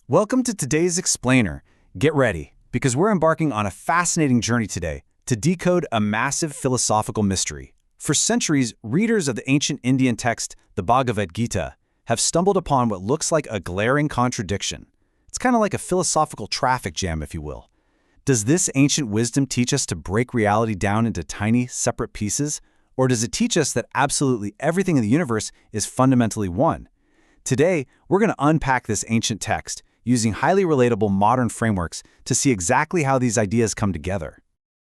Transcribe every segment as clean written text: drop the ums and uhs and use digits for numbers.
Welcome to today's Explainer. Get ready, because we're embarking on a fascinating journey today to decode a massive philosophical mystery. For centuries, readers of the ancient Indian text, the Bhagavad Gita, have stumbled upon what looks like a glaring contradiction. It's kind of like a philosophical traffic jam, if you will. Does this ancient wisdom teach us to break reality down into tiny, separate pieces? Or does it teach us that absolutely everything in the universe is fundamentally one? Today, we're going to unpack this ancient text, using highly relatable modern frameworks to see exactly how these ideas come together.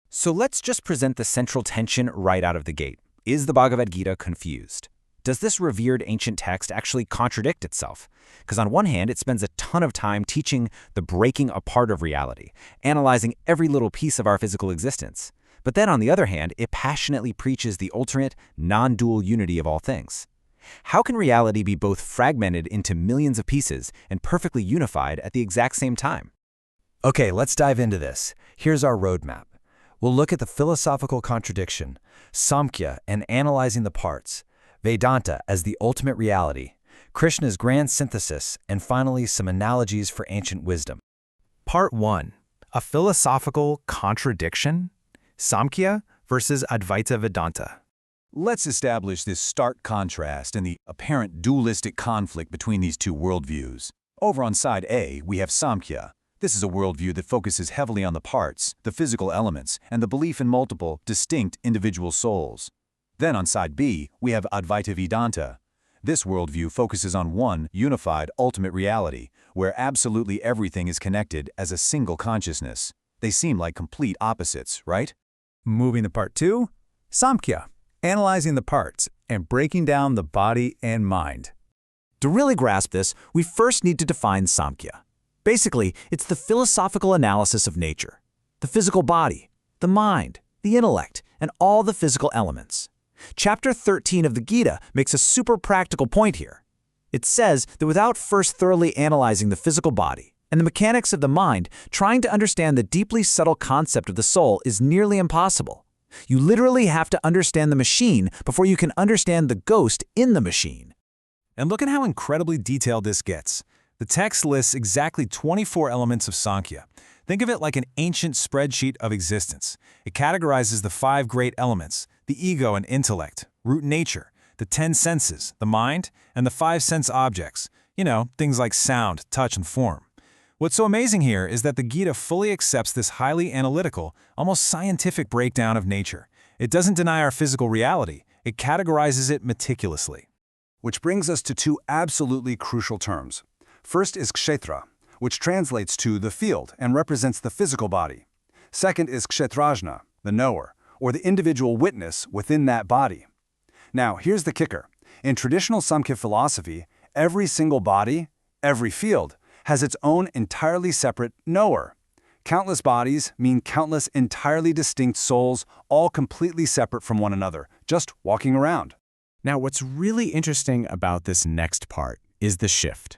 So let's just present the central tension right out of the gate. Is the Bhagavad Gita confused? Does this revered ancient text actually contradict itself? Because on one hand, it spends a ton of time teaching the breaking apart of reality, analyzing every little piece of our physical existence. But then on the other hand, it passionately preaches the ultimate, non-dual unity of all things. How can reality be both fragmented into millions of pieces and perfectly unified at the exact same time? Okay, let's dive into this. Here's our roadmap. We'll look at the philosophical contradiction, Samkhya and analyzing the parts, Vedanta as the ultimate reality, Krishna's grand synthesis, and finally some analogies for ancient wisdom. Part 1. A philosophical contradiction? Samkhya versus Advaita Vedanta. Let's establish this stark contrast and the apparent dualistic conflict between these two worldviews. Over on side A, we have Samkhya. This is a worldview that focuses heavily on the parts, the physical elements, and the belief in multiple, distinct individual souls. Then on side B, we have Advaita Vedanta. This worldview focuses on one unified ultimate reality, where absolutely everything is connected as a single consciousness. They seem like complete opposites, right? Moving to part 2, Samkhya, analyzing the parts and breaking down the body and mind. To really grasp this, we first need to define Samkhya. Basically, it's the philosophical analysis of nature, the physical body, the mind, the intellect, and all the physical elements. Chapter 13 of the Gita makes a super practical point here. It says that without first thoroughly analyzing the physical body and the mechanics of the mind, trying to understand the deeply subtle concept of the soul is nearly impossible. You literally have to understand the machine before you can understand the ghost in the machine. And look at how incredibly detailed this gets. The text lists exactly 24 elements of Samkhya. Think of it like an ancient spreadsheet of existence. It categorizes the 5 great elements, the ego and intellect, root nature, the 10 senses, the mind, and the 5 sense objects. Things like sound, touch, and form. What's so amazing here is that the Gita fully accepts this highly analytical, almost scientific breakdown of nature. It doesn't deny our physical reality, it categorizes it meticulously. Which brings us to 2 absolutely crucial terms. First is kshetra, which translates to the field and represents the physical body. Second is kshetrajna, the knower, or the individual witness within that body. Now, here's the kicker. In traditional Samkhya philosophy, every single body, every field, has its own entirely separate knower. Countless bodies mean countless entirely distinct souls, all completely separate from one another, just walking around. Now, what's really interesting about this next part is the shift.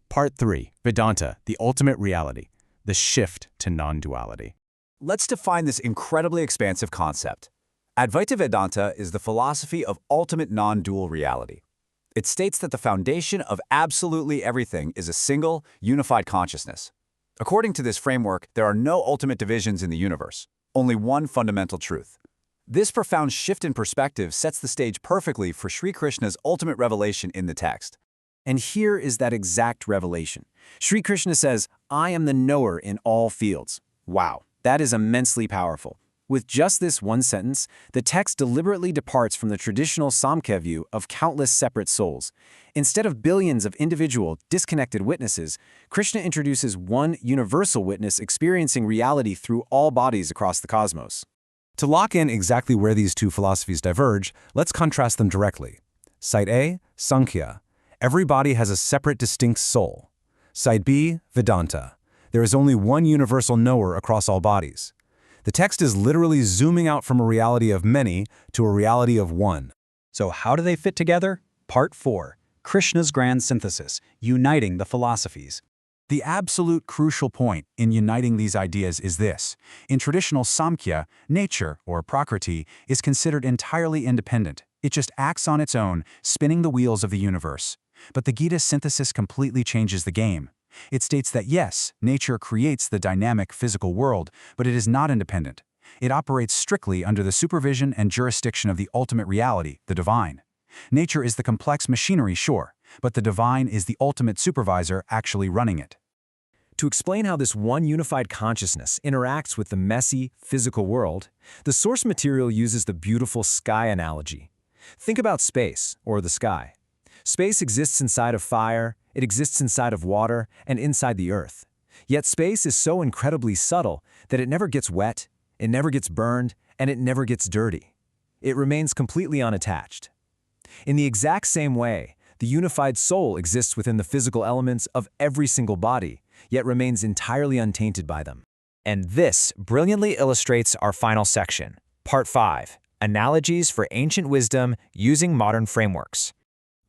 Part 3, Vedanta, the ultimate reality, the shift to non-duality. Let's define this incredibly expansive concept. Advaita Vedanta is the philosophy of ultimate non-dual reality. It states that the foundation of absolutely everything is a single, unified consciousness. According to this framework, there are no ultimate divisions in the universe, only one fundamental truth. This profound shift in perspective sets the stage perfectly for Shri Krishna's ultimate revelation in the text. And here is that exact revelation. Shri Krishna says, "I am the knower in all fields." Wow, that is immensely powerful. With just this one sentence, the text deliberately departs from the traditional Samkhya view of countless separate souls. Instead of billions of individual, disconnected witnesses, Krishna introduces one universal witness experiencing reality through all bodies across the cosmos. To lock in exactly where these two philosophies diverge, let's contrast them directly. Side A, Samkhya. Every body has a separate, distinct soul. Side B, Vedanta. There is only one universal knower across all bodies. The text is literally zooming out from a reality of many to a reality of one. So how do they fit together? Part 4, Krishna's grand synthesis, uniting the philosophies. The absolute crucial point in uniting these ideas is this. In traditional Samkhya, nature, or Prakriti, is considered entirely independent. It just acts on its own, spinning the wheels of the universe. But the Gita's synthesis completely changes the game. It states that yes, nature creates the dynamic physical world, but it is not independent. It operates strictly under the supervision and jurisdiction of the ultimate reality, the divine. Nature is the complex machinery, sure, but the divine is the ultimate supervisor actually running it. To explain how this one unified consciousness interacts with the messy, physical world, the source material uses the beautiful sky analogy. Think about space, or the sky. Space exists inside of fire, it exists inside of water, and inside the earth. Yet space is so incredibly subtle that it never gets wet, it never gets burned, and it never gets dirty. It remains completely unattached. In the exact same way, the unified soul exists within the physical elements of every single body, yet remains entirely untainted by them. And this brilliantly illustrates our final section, Part 5, Analogies for Ancient Wisdom Using Modern Frameworks.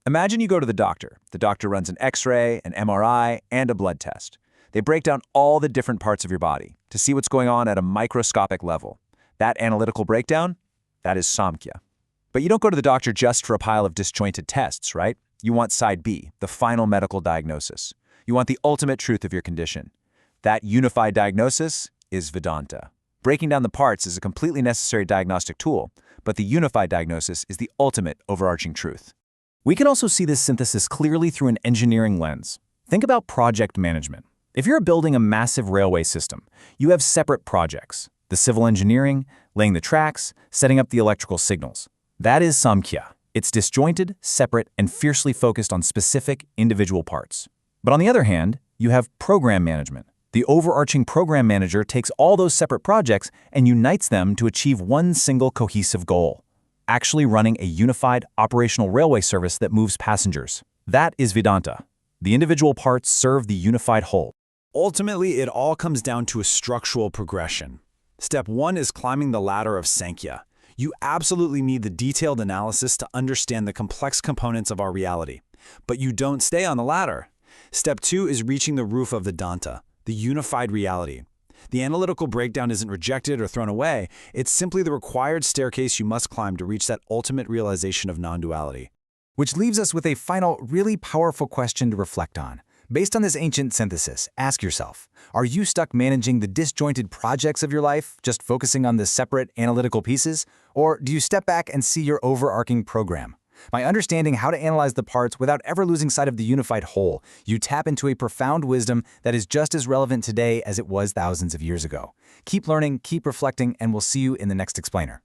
Imagine you go to the doctor. The doctor runs an X-ray, an MRI, and a blood test. They break down all the different parts of your body to see what's going on at a microscopic level. That analytical breakdown, that is Samkhya. But you don't go to the doctor just for a pile of disjointed tests, right? You want side B, the final medical diagnosis. You want the ultimate truth of your condition. That unified diagnosis is Vedanta. Breaking down the parts is a completely necessary diagnostic tool, but the unified diagnosis is the ultimate overarching truth. We can also see this synthesis clearly through an engineering lens. Think about project management. If you're building a massive railway system, you have separate projects: the civil engineering, laying the tracks, setting up the electrical signals. That is Samkhya. It's disjointed, separate, and fiercely focused on specific, individual parts. But on the other hand, you have program management. The overarching program manager takes all those separate projects and unites them to achieve one single cohesive goal: actually running a unified operational railway service that moves passengers. That is Vedanta. The individual parts serve the unified whole. Ultimately, it all comes down to a structural progression. Step 1 is climbing the ladder of Samkhya. You absolutely need the detailed analysis to understand the complex components of our reality. But you don't stay on the ladder. Step 2 is reaching the roof of Vedanta, the unified reality. The analytical breakdown isn't rejected or thrown away. It's simply the required staircase you must climb to reach that ultimate realization of non-duality. Which leaves us with a final, really powerful question to reflect on. Based on this ancient synthesis, ask yourself, are you stuck managing the disjointed projects of your life, just focusing on the separate analytical pieces? Or do you step back and see your overarching program? By understanding how to analyze the parts without ever losing sight of the unified whole, you tap into a profound wisdom that is just as relevant today as it was thousands of years ago. Keep learning, keep reflecting, and we'll see you in the next explainer.